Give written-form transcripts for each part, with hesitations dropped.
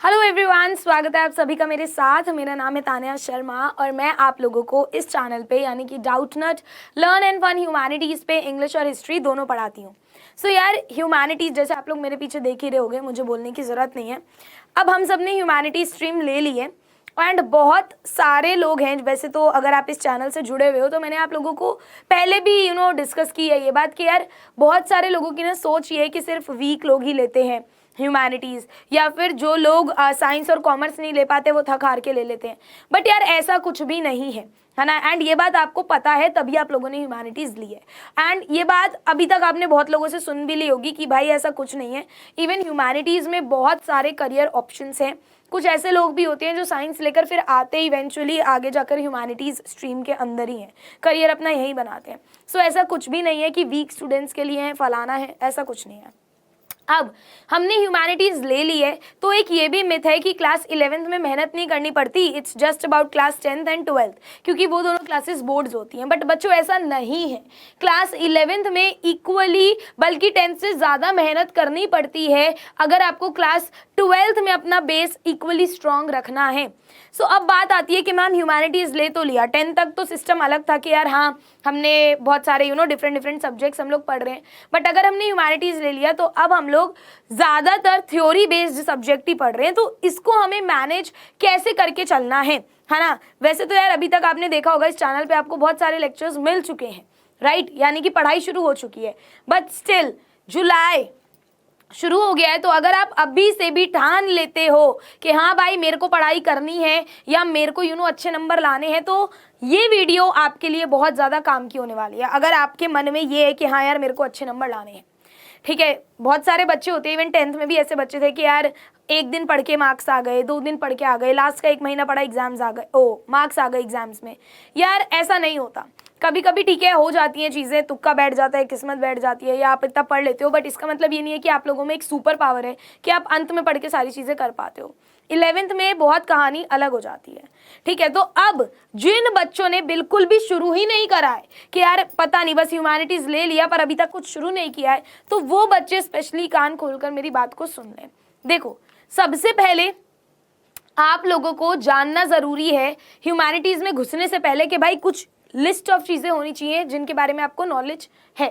Hello everyone, स्वागत है आप सभी का मेरे साथ। मेरा नाम है तान्या शर्मा और मैं आप लोगों को इस चैनल पे यानी कि Doubtnut learn and fun humanities पे इंग्लिश और हिस्ट्री दोनों पढ़ाती हूँ। सो यार, ह्यूमैनिटीज़ जैसे आप लोग मेरे पीछे देख ही रहे होगे, मुझे बोलने की ज़रूरत नहीं है। अब हम सब ने ह्यूमैनिटीज़ स्ट्रीम ले ली है एंड बहुत सारे लोग हैं। वैसे तो अगर आप इस चैनल से जुड़े हुए हो तो मैंने आप लोगों को पहले भी डिस्कस की है ये बात कि यार बहुत सारे लोगों की ना सोच ये है कि सिर्फ वीक लोग ही लेते हैं ह्यूमैनिटीज़, या फिर जो लोग साइंस और कॉमर्स नहीं ले पाते वो थक हार के ले लेते हैं। बट यार ऐसा कुछ भी नहीं है ना। एंड ये बात आपको पता है तभी आप लोगों ने ह्यूमैनिटीज़ ली है। एंड ये बात अभी तक आपने बहुत लोगों से सुन भी ली होगी कि भाई ऐसा कुछ नहीं है। इवन ह्यूमैनिटीज़ में बहुत सारे करियर ऑप्शंस हैं। कुछ ऐसे लोग भी होते हैं जो साइंस लेकर फिर आते इवेंचुअली आगे जाकर ह्यूमैनिटीज़ स्ट्रीम के अंदर ही हैं, करियर अपना यही बनाते हैं। सो ऐसा कुछ भी नहीं है कि वीक स्टूडेंट्स के लिए है, फलाना है, ऐसा कुछ नहीं है। अब हमने ह्यूमैनिटीज़ ले ली है तो एक ये भी मिथ है कि क्लास 11th में मेहनत नहीं करनी पड़ती, it's just about class 10th and 12th, क्योंकि वो दोनों क्लासेस बोर्ड्स होती हैं। बट बच्चों ऐसा नहीं है। क्लास 11th में इक्वली बल्कि 10th से ज़्यादा मेहनत करनी पड़ती है अगर आपको क्लास 12th में अपना बेस इक्वली स्ट्रॉन्ग रखना है। सो अब बात आती है कि मैम ह्यूमैनिटीज़ ले तो लिया, 10th तक तो सिस्टम अलग था कि यार हाँ हमने बहुत सारे डिफरेंट सब्जेक्ट्स हम लोग पढ़ रहे हैं। बट अगर हमने ह्यूमैनिटीज़ ले लिया तो अब हम लोग ज़्यादातर थ्योरी बेस्ड सब्जेक्ट ही पढ़ रहे हैं, तो इसको हमें मैनेज कैसे करके चलना है ना। वैसे तो यार अभी तक आपने देखा होगा इस चैनल पे आपको बहुत सारे लेक्चर्स मिल चुके हैं, राइट, यानी कि पढ़ाई शुरू हो चुकी है। बट स्टिल जुलाई शुरू हो गया है, तो अगर आप अभी से भी ठान लेते हो कि हाँ भाई मेरे को पढ़ाई करनी है या मेरे को अच्छे नंबर लाने हैं, तो ये वीडियो आपके लिए बहुत ज़्यादा काम की होने वाली है। अगर आपके मन में ये है कि हाँ यार मेरे को अच्छे नंबर लाने हैं, ठीक है। बहुत सारे बच्चे होते हैं, इवन 10th में भी ऐसे बच्चे थे कि यार एक दिन पढ़ के मार्क्स आ गए, 2 दिन पढ़ के आ गए, लास्ट का 1 महीना पढ़ा एग्जाम्स आ गए, मार्क्स आ गए एग्जाम्स में। यार ऐसा नहीं होता। कभी कभी ठीक है हो जाती हैं चीज़ें, तुक्का बैठ जाता है, किस्मत बैठ जाती है, या आप इतना पढ़ लेते हो। बट इसका मतलब ये नहीं है कि आप लोगों में एक सुपर पावर है कि आप अंत में पढ़ के सारी चीज़ें कर पाते हो। 11th में बहुत कहानी अलग हो जाती है, ठीक है। तो अब जिन बच्चों ने बिल्कुल भी शुरू ही नहीं करा है कि यार पता नहीं बस ह्यूमैनिटीज़ ले लिया पर अभी तक कुछ शुरू नहीं किया है, तो वो बच्चे स्पेशली कान खोलकर मेरी बात को सुन लें। देखो, सबसे पहले आप लोगों को जानना ज़रूरी है ह्यूमैनिटीज़ में घुसने से पहले कि भाई कुछ लिस्ट ऑफ चीज़ें होनी चाहिए जिनके बारे में आपको नॉलेज है।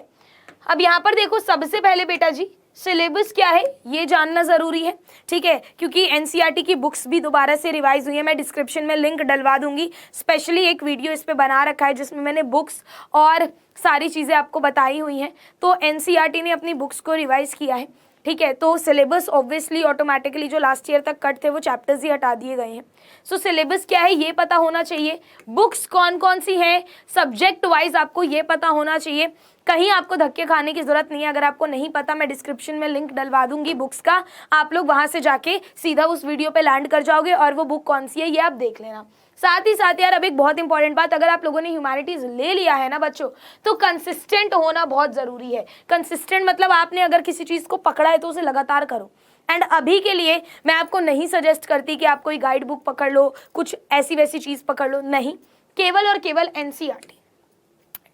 अब यहाँ पर देखो, सबसे पहले बेटा जी सिलेबस क्या है ये जानना ज़रूरी है, ठीक है, क्योंकि एनसीईआरटी की बुक्स भी दोबारा से रिवाइज हुई है। मैं डिस्क्रिप्शन में लिंक डलवा दूंगी, स्पेशली एक वीडियो इस पे बना रखा है जिसमें मैंने बुक्स और सारी चीज़ें आपको बताई हुई हैं। तो एनसीईआरटी ने अपनी बुक्स को रिवाइज किया है, ठीक है। तो सिलेबस ऑब्वियसली ऑटोमेटिकली जो लास्ट ईयर तक कट थे वो चैप्टर्स ही हटा दिए गए हैं। सो सिलेबस क्या है ये पता होना चाहिए, बुक्स कौन कौन सी हैं सब्जेक्ट वाइज आपको ये पता होना चाहिए। कहीं आपको धक्के खाने की जरूरत नहीं है। अगर आपको नहीं पता, मैं डिस्क्रिप्शन में लिंक डलवा दूंगी बुक्स का, आप लोग वहां से जाके सीधा उस वीडियो पे लैंड कर जाओगे और वो बुक कौन सी है ये आप देख लेना। साथ ही साथ यार अब एक बहुत इंपॉर्टेंट बात, अगर आप लोगों ने ह्यूमैनिटीज ले लिया है ना बच्चों, तो कंसिस्टेंट होना बहुत ज़रूरी है। कंसिस्टेंट मतलब आपने अगर किसी चीज़ को पकड़ा है तो उसे लगातार करो। एंड अभी के लिए मैं आपको नहीं सजेस्ट करती कि आप कोई गाइड बुक पकड़ लो, कुछ ऐसी वैसी चीज़ पकड़ लो, नहीं, केवल और केवल एनसीईआरटी,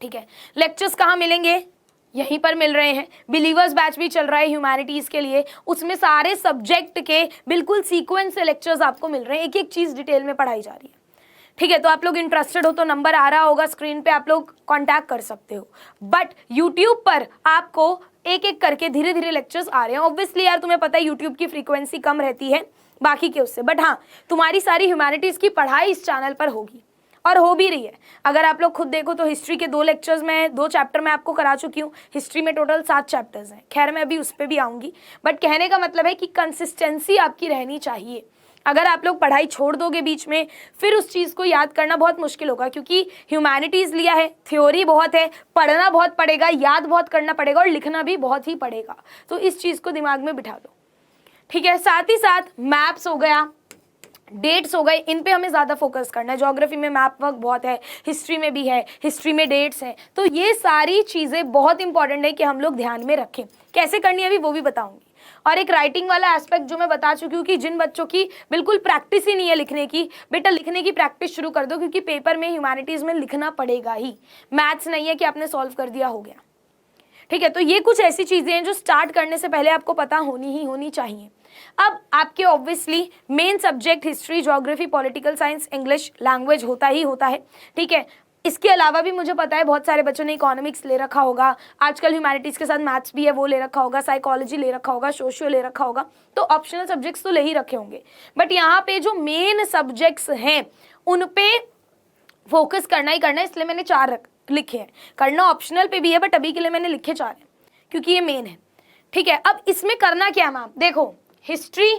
ठीक है। लेक्चर्स कहाँ मिलेंगे? यहीं पर मिल रहे हैं। बिलीवर्स बैच भी चल रहा है ह्यूमैनिटीज़ के लिए, उसमें सारे सब्जेक्ट के बिल्कुल सीक्वेंस से लेक्चर्स आपको मिल रहे हैं, एक एक चीज़ डिटेल में पढ़ाई जा रही है, ठीक है। तो आप लोग इंटरेस्टेड हो तो नंबर आ रहा होगा स्क्रीन पे, आप लोग कांटेक्ट कर सकते हो। बट यूट्यूब पर आपको एक एक करके धीरे धीरे लेक्चर्स आ रहे हैं। ऑब्वियसली यार तुम्हें पता है यूट्यूब की फ्रीक्वेंसी कम रहती है बाकी के उससे, बट हाँ तुम्हारी सारी ह्यूमैनिटीज़ की पढ़ाई इस चैनल पर होगी और हो भी रही है। अगर आप लोग खुद देखो तो हिस्ट्री के 2 लेक्चर्स में 2 चैप्टर मैं आपको करा चुकी हूँ। हिस्ट्री में टोटल 7 चैप्टर्स हैं, खैर मैं अभी उस पर भी आऊँगी। बट कहने का मतलब है कि कंसिस्टेंसी आपकी रहनी चाहिए। अगर आप लोग पढ़ाई छोड़ दोगे बीच में, फिर उस चीज़ को याद करना बहुत मुश्किल होगा, क्योंकि ह्यूमैनिटीज़ लिया है, थ्योरी बहुत है, पढ़ना बहुत पड़ेगा, याद बहुत करना पड़ेगा और लिखना भी बहुत ही पड़ेगा। तो इस चीज़ को दिमाग में बिठा लो, ठीक है। साथ ही साथ मैप्स हो गया, डेट्स हो गए, इन पे हमें ज़्यादा फोकस करना है। ज्योग्राफी में मैप वर्क बहुत है, हिस्ट्री में भी है, हिस्ट्री में डेट्स हैं, तो ये सारी चीज़ें बहुत इंपॉर्टेंट है कि हम लोग ध्यान में रखें। कैसे करनी है अभी वो भी बताऊंगी। और एक राइटिंग वाला एस्पेक्ट जो मैं बता चुकी हूँ कि जिन बच्चों की बिल्कुल प्रैक्टिस ही नहीं है लिखने की, बेटा लिखने की प्रैक्टिस शुरू कर दो, क्योंकि पेपर में ह्यूमैनिटीज़ में लिखना पड़ेगा ही। मैथ्स नहीं है कि आपने सॉल्व कर दिया हो गया, ठीक है। तो ये कुछ ऐसी चीज़ें हैं जो स्टार्ट करने से पहले आपको पता होनी ही होनी चाहिए। अब आपके obviously main subject history, geography, political science, English language होता ही होता है, ठीक है। इसके अलावा भी मुझे पता है बहुत सारे बच्चों ने इकोनॉमिक्स ले रखा होगा, आजकल ह्यूमैनिटीज़ के साथ मैथ्स भी है वो ले रखा होगा, साइकोलॉजी ले रखा होगा, सोशियो ले रखा होगा, तो ऑप्शनल सब्जेक्ट्स तो ले ही रखे होंगे। बट यहाँ पे जो मेन सब्जेक्ट्स हैं उन पे फोकस करना ही करना है, इसलिए मैंने 4 लिखे हैं। करना ऑप्शनल पे भी है बट अभी के लिए मैंने लिखे 4 हैं क्योंकि ये मेन है, ठीक है। अब इसमें करना क्या है मैम, देखो हिस्ट्री,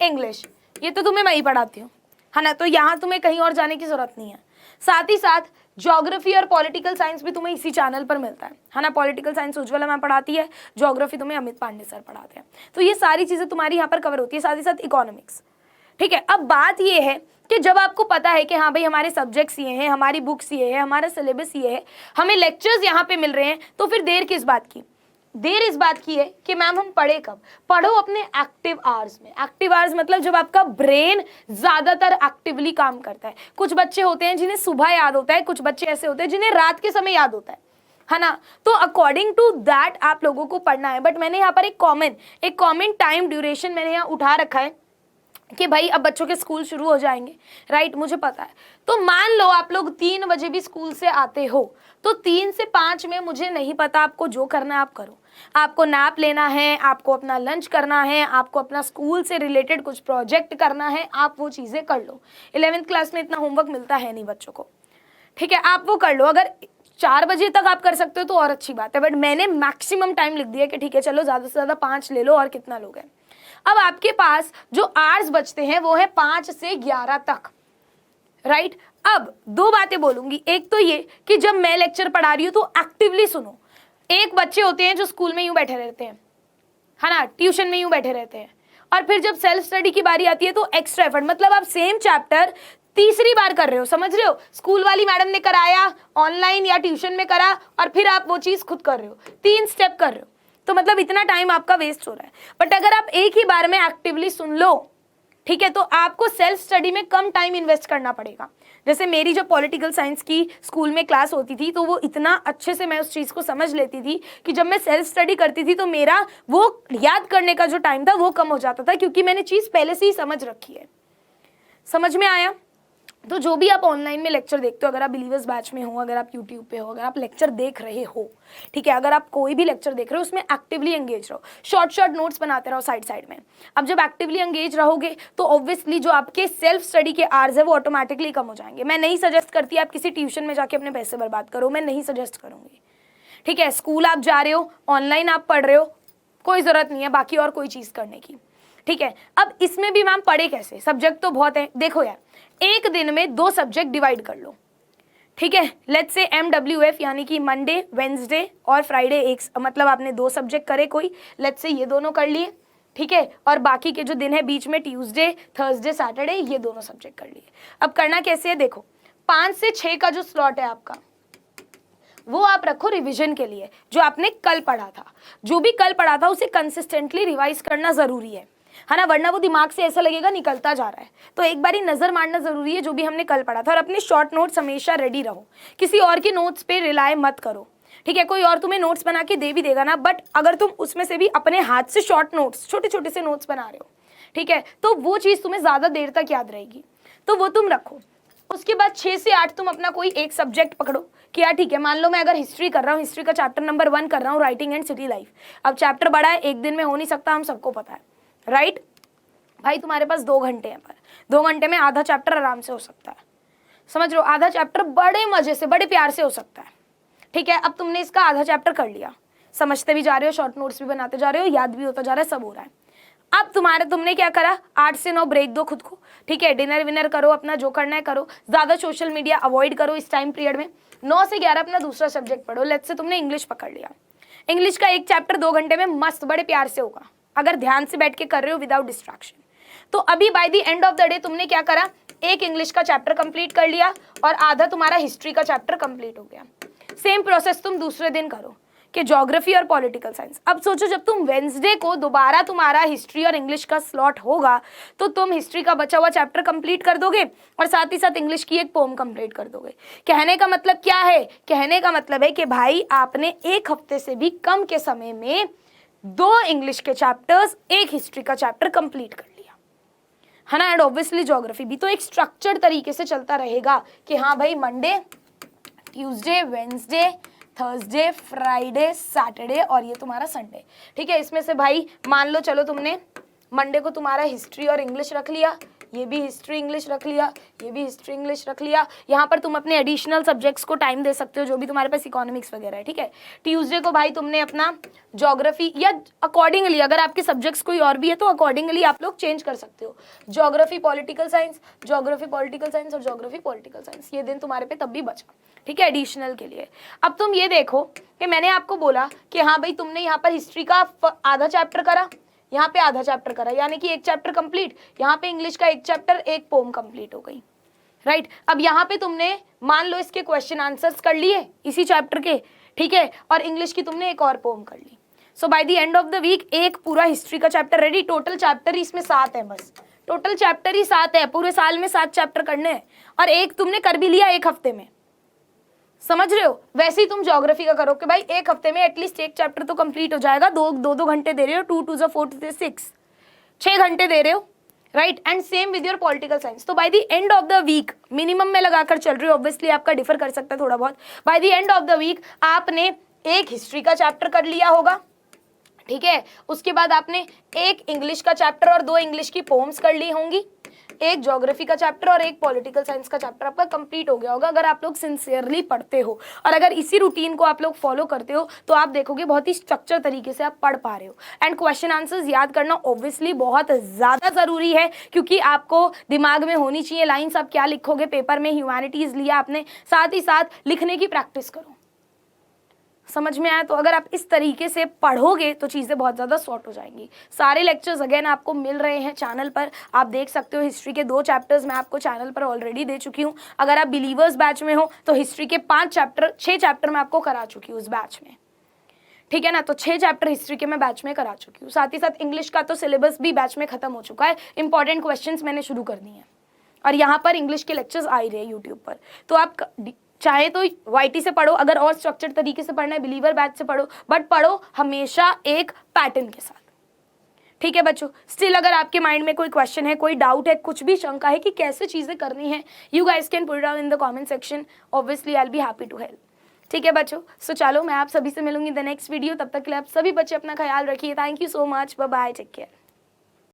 इंग्लिश ये तो तुम्हें मैं ही पढ़ाती हूँ, है ना, तो यहाँ तुम्हें कहीं और जाने की जरूरत नहीं है। साथ ही साथ ज्योग्राफी और पॉलिटिकल साइंस भी तुम्हें इसी चैनल पर मिलता है ना। पॉलिटिकल साइंस उज्ज्वला मैम पढ़ाती है, ज्योग्राफी तुम्हें अमित पांडे सर पढ़ाते हैं, तो ये सारी चीज़ें तुम्हारी यहाँ पर कवर होती है, साथ ही साथ इकोनॉमिक्स, ठीक है। अब बात ये है कि जब आपको पता है कि हाँ भाई हमारे सब्जेक्ट्स ये हैं, हमारी बुक्स ये है, हमारा सिलेबस ये है, हमें लेक्चर्स यहाँ पे मिल रहे हैं, तो फिर देर किस बात की। देर इस बात की है कि मैम हम पढ़े कब, पढ़ो अपने एक्टिव आवर्स में। एक्टिव आवर्स मतलब जब आपका ब्रेन ज्यादातर एक्टिवली काम करता है। कुछ बच्चे होते हैं जिन्हें सुबह याद होता है, कुछ बच्चे ऐसे होते हैं जिन्हें रात के समय याद होता है ना। तो अकॉर्डिंग टू दैट आप लोगों को पढ़ना है। बट मैंने यहाँ पर एक कॉमन टाइम ड्यूरेशन मैंने यहाँ उठा रखा है कि भाई अब बच्चों के स्कूल शुरू हो जाएंगे, राइट, मुझे पता है। तो मान लो आप लोग 3 बजे भी स्कूल से आते हो, तो 3 से 5 में मुझे नहीं पता, आपको जो करना है आप करो। आपको नैप लेना है, आपको अपना लंच करना है, आपको अपना स्कूल से रिलेटेड कुछ प्रोजेक्ट करना है, आप वो चीज़ें कर लो। 11th क्लास में इतना होमवर्क मिलता है नहीं बच्चों को, ठीक है, आप वो कर लो। अगर 4 बजे तक आप कर सकते हो तो और अच्छी बात है, बट मैंने मैक्सिमम टाइम लिख दिया कि ठीक है चलो ज़्यादा से ज़्यादा 5 ले लो, और कितना लोगे। अब आपके पास जो आवर्स बचते हैं वो है 5 से 11 तक, राइट। अब 2 बातें बोलूंगी, एक तो ये कि जब मैं लेक्चर पढ़ा रही हूँ तो एक्टिवली सुनो। एक बच्चे होते हैं जो स्कूल में यूं बैठे रहते हैं, है ना, ट्यूशन में यूं बैठे रहते हैं, और फिर जब सेल्फ स्टडी की बारी आती है तो एक्स्ट्रा एफर्ट, मतलब आप सेम चैप्टर तीसरी बार कर रहे हो, समझ रहे हो। स्कूल वाली मैडम ने कराया, ऑनलाइन या ट्यूशन में करा, और फिर आप वो चीज़ खुद कर रहे हो, 3 स्टेप कर रहे हो, तो मतलब इतना टाइम आपका वेस्ट हो रहा है। बट अगर आप एक ही बार में एक्टिवली सुन लो, ठीक है, तो आपको सेल्फ स्टडी में कम टाइम इन्वेस्ट करना पड़ेगा। जैसे मेरी जो पॉलिटिकल साइंस की स्कूल में क्लास होती थी तो वो इतना अच्छे से मैं उस चीज़ को समझ लेती थी कि जब मैं सेल्फ स्टडी करती थी तो मेरा वो याद करने का जो टाइम था वो कम हो जाता था, क्योंकि मैंने चीज़ पहले से ही समझ रखी है। समझ में आया। तो जो भी आप ऑनलाइन में लेक्चर देखते हो, अगर आप बिलीवर्स बैच में हो, अगर आप यूट्यूब पे हो, अगर आप लेक्चर देख रहे हो, ठीक है, अगर आप कोई भी लेक्चर देख रहे हो उसमें एक्टिवली एंगेज रहो, शॉर्ट नोट्स बनाते रहो साइड में। अब जब एक्टिवली एंगेज रहोगे तो ऑब्वियसली जो आपके सेल्फ स्टडी के आवर्स है वो ऑटोमेटिकली कम हो जाएंगे। मैं नहीं सजेस्ट करती आप किसी ट्यूशन में जाके अपने पैसे बर्बाद करो, मैं नहीं सजेस्ट करूँगी, ठीक है। स्कूल आप जा रहे हो, ऑनलाइन आप पढ़ रहे हो, कोई ज़रूरत नहीं है बाकी और कोई चीज़ करने की, ठीक है। अब इसमें भी मैम पढ़े कैसे, सब्जेक्ट तो बहुत है। देखो यार, एक दिन में 2 सब्जेक्ट डिवाइड कर लो, ठीक है। लेट्स से MWF यानी कि मंडे, वेंसडे और फ्राइडे, एक मतलब आपने 2 सब्जेक्ट करे कोई, लेट्स से ये दोनों कर लिए, ठीक है, और बाकी के जो दिन है बीच में ट्यूसडे, थर्सडे, सैटरडे, ये दोनों सब्जेक्ट कर लिए। अब करना कैसे है, देखो 5 से 6 का जो स्लॉट है आपका वो आप रखो रिवीजन के लिए। जो आपने कल पढ़ा था, जो भी कल पढ़ा था उसे कंसिस्टेंटली रिवाइज करना जरूरी है ना, वरना वो दिमाग से ऐसा लगेगा निकलता जा रहा है। तो एक बारी नजर मारना जरूरी है जो भी हमने कल पढ़ा था, और अपने शॉर्ट नोट्स हमेशा रेडी रहो, किसी और के नोट्स पे रिलाय मत करो, ठीक है। कोई और तुम्हें नोट्स बना के दे भी देगा ना, बट अगर तुम उसमें से भी अपने हाथ से शॉर्ट नोट्स, छोटे छोटे से नोट्स बना रहे हो, ठीक है, तो वो चीज़ तुम्हें ज़्यादा देर तक याद रहेगी, तो वो तुम रखो। उसके बाद 6 से 8 तुम अपना कोई एक सब्जेक्ट पकड़ो कि यार ठीक है, मान लो मैं अगर हिस्ट्री कर रहा हूँ, हिस्ट्री का चैप्टर नंबर 1 कर रहा हूँ, राइटिंग एंड सिटी लाइफ। अब चैप्टर बड़ा है, एक दिन में हो नहीं सकता, हम सबको पता है, राइट भाई। तुम्हारे पास 2 घंटे हैं, पर 2 घंटे में आधा चैप्टर आराम से हो सकता है, समझ लो, आधा चैप्टर बड़े मजे से, बड़े प्यार से हो सकता है, ठीक है। अब तुमने इसका आधा चैप्टर कर लिया, समझते भी जा रहे हो, शॉर्ट नोट्स भी बनाते जा रहे हो, याद भी होता जा रहा है, सब हो रहा है। अब तुमने क्या करा, 8 से 9 ब्रेक दो खुद को, ठीक है, डिनर विनर करो, अपना जो करना है करो, ज़्यादा सोशल मीडिया अवॉइड करो इस टाइम पीरियड में। 9 से 11 अपना दूसरा सब्जेक्ट पढ़ो। लेट्स से तुमने इंग्लिश पकड़ लिया, इंग्लिश का एक चैप्टर 2 घंटे में मस्त बड़े प्यार से होगा, अगर ध्यान से बैठ के कर रहे हो विदाउट डिस्ट्रैक्शन। तो अभी bye the end of the day तुमने क्या करा, एक इंग्लिश का चैप्टर कंप्लीट कर लिया और आधा तुम्हारा हिस्ट्री का चैप्टर कंप्लीट हो गया। सेम प्रोसेस तुम दूसरे दिन करो कि ज्योग्राफी और पॉलिटिकल साइंस। अब सोचो जब तुम वेंसडे को दोबारा तुम्हारा हिस्ट्री और इंग्लिश का स्लॉट होगा तो तुम हिस्ट्री का बचा हुआ चैप्टर कंप्लीट कर दोगे और साथ ही साथ इंग्लिश की एक पोम कंप्लीट कर दोगे। कहने का मतलब क्या है, कहने का मतलब है कि भाई आपने 1 हफ्ते से भी कम के समय में 2 इंग्लिश के चैप्टर्स, 1 हिस्ट्री का चैप्टर कंप्लीट कर लिया, है ना। एंड ऑब्वियसली ज्योग्राफी भी तो एक स्ट्रक्चर्ड तरीके से चलता रहेगा कि हाँ भाई Monday, Tuesday, Wednesday, Thursday, Friday, Saturday और ये तुम्हारा संडे, ठीक है। इसमें से भाई मान लो चलो तुमने मंडे को तुम्हारा हिस्ट्री और इंग्लिश रख लिया, ये भी हिस्ट्री इंग्लिश रख लिया, ये भी हिस्ट्री इंग्लिश रख लिया। यहाँ पर तुम अपने एडिशनल सब्जेक्ट्स को टाइम दे सकते हो जो भी तुम्हारे पास इकोनॉमिक्स वगैरह है, ठीक है। ट्यूसडे को भाई तुमने अपना ज्योग्राफी या अकॉर्डिंगली अगर आपके सब्जेक्ट्स कोई और भी है तो अकॉर्डिंगली आप लोग चेंज कर सकते हो। Geography political science, geography political science और ज्योग्राफी पॉलिटिकल साइंस, ये दिन तुम्हारे पे तब भी बचा, ठीक है, एडिशनल के लिए। अब तुम ये देखो कि मैंने आपको बोला कि हाँ भाई तुमने यहाँ पर हिस्ट्री का आधा चैप्टर करा, यहाँ पे आधा चैप्टर करा, यानी कि 1 चैप्टर कंप्लीट। यहाँ पे इंग्लिश का 1 चैप्टर, 1 पोम कंप्लीट हो गई, राइट। अब यहाँ पे तुमने मान लो इसके क्वेश्चन आंसर्स कर लिए इसी चैप्टर के, ठीक है, और इंग्लिश की तुमने 1 और पोम कर ली। So by the end of the week 1 पूरा हिस्ट्री का चैप्टर रेडी। टोटल चैप्टर ही इसमें 7 है, बस टोटल चैप्टर ही 7 है, पूरे साल में 7 चैप्टर करने हैं और 1 तुमने कर भी लिया 1 हफ्ते में, समझ रहे हो। वैसे ही तुम ज्योग्राफी का करो कि भाई 1 हफ्ते में एटलीस्ट 1 चैप्टर तो कंप्लीट हो जाएगा। 2 घंटे दे रहे हो, 2 2 4 6 6 घंटे दे रहे हो, right. And same with your political science. तो by the end of the week minimum में लगाकर चल रही हो, ऑब्वियसली आपका डिफर कर सकता है थोड़ा बहुत। By the end of the week आपने 1 हिस्ट्री का चैप्टर कर लिया होगा, ठीक है। उसके बाद आपने 1 इंग्लिश का चैप्टर और 2 इंग्लिश की पोम्स कर ली होंगी, 1 ज्योग्राफी का चैप्टर और 1 पॉलिटिकल साइंस का चैप्टर आपका कंप्लीट हो गया होगा अगर आप लोग सिंसियरली पढ़ते हो। और अगर इसी रूटीन को आप लोग फॉलो करते हो तो आप देखोगे बहुत ही स्ट्रक्चर तरीके से आप पढ़ पा रहे हो। एंड क्वेश्चन आंसर्स याद करना ऑब्वियसली बहुत ज़्यादा ज़रूरी है क्योंकि आपको दिमाग में होनी चाहिए लाइन्स, आप क्या लिखोगे पेपर में। ह्यूमैनिटीज़ लिया आपने, साथ ही साथ लिखने की प्रैक्टिस करो, समझ में आया। तो अगर आप इस तरीके से पढ़ोगे तो चीज़ें बहुत ज़्यादा सॉर्ट हो जाएंगी। सारे लेक्चर्स अगेन आपको मिल रहे हैं चैनल पर, आप देख सकते हो। हिस्ट्री के 2 चैप्टर्स मैं आपको चैनल पर ऑलरेडी दे चुकी हूँ। अगर आप बिलीवर्स बैच में हो तो हिस्ट्री के 6 चैप्टर मैं आपको करा चुकी हूँ उस बैच में, ठीक है ना। तो 6 चैप्टर हिस्ट्री के मैं बैच में करा चुकी हूँ। साथ ही साथ इंग्लिश का तो सिलेबस भी बैच में खत्म हो चुका है, इंपॉर्टेंट क्वेश्चंस मैंने शुरू कर दिए हैं और यहाँ पर इंग्लिश के लेक्चर्स आ ही रहे हैं यूट्यूब पर। तो आप चाहे तो YT से पढ़ो, अगर और स्ट्रक्चर्ड तरीके से पढ़ना है बिलीवर बैच से पढ़ो, बट पढ़ो हमेशा एक पैटर्न के साथ, ठीक है बच्चों। स्टिल अगर आपके माइंड में कोई क्वेश्चन है, कोई डाउट है, कुछ भी शंका है कि कैसे चीज़ें करनी है, you guys can put it down in the comment section, obviously I will be happy to help, ठीक है बच्चों। सो चलो मैं आप सभी से मिलूंगी द नेक्स्ट वीडियो, तब तक के लिए आप सभी बच्चे अपना ख्याल रखिए। Thank you so much, bye bye, take care.